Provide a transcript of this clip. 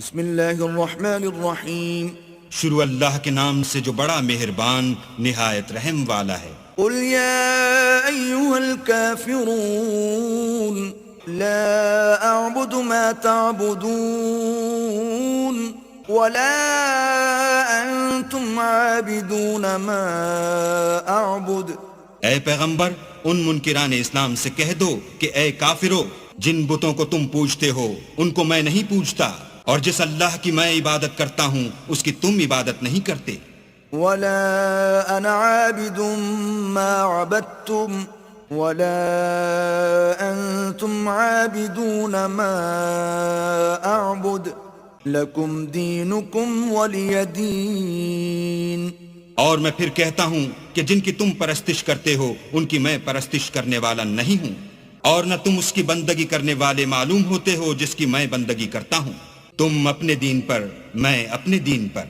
بسم اللہ الرحمن الرحیم شروع اللہ کے نام سے جو بڑا مہربان نہایت رحم والا ہے۔ قل یا ایہا الکافرون لا اعبد ما تعبدون ولا انتم عابدون ما اعبد۔ اے پیغمبر ان منکران اسلام سے کہہ دو کہ اے کافرو، جن بتوں کو تم پوجتے ہو ان کو میں نہیں پوجتا، اور جس اللہ کی میں عبادت کرتا ہوں اس کی تم عبادت نہیں کرتے۔ ولا انا عابد ما عبدتم ولا انتم عابدون ما اعبد لکم دینکم ولی دین۔ اور میں پھر کہتا ہوں کہ جن کی تم پرستش کرتے ہو ان کی میں پرستش کرنے والا نہیں ہوں، اور نہ تم اس کی بندگی کرنے والے معلوم ہوتے ہو جس کی میں بندگی کرتا ہوں۔ تم اپنے دین پر، میں اپنے دین پر۔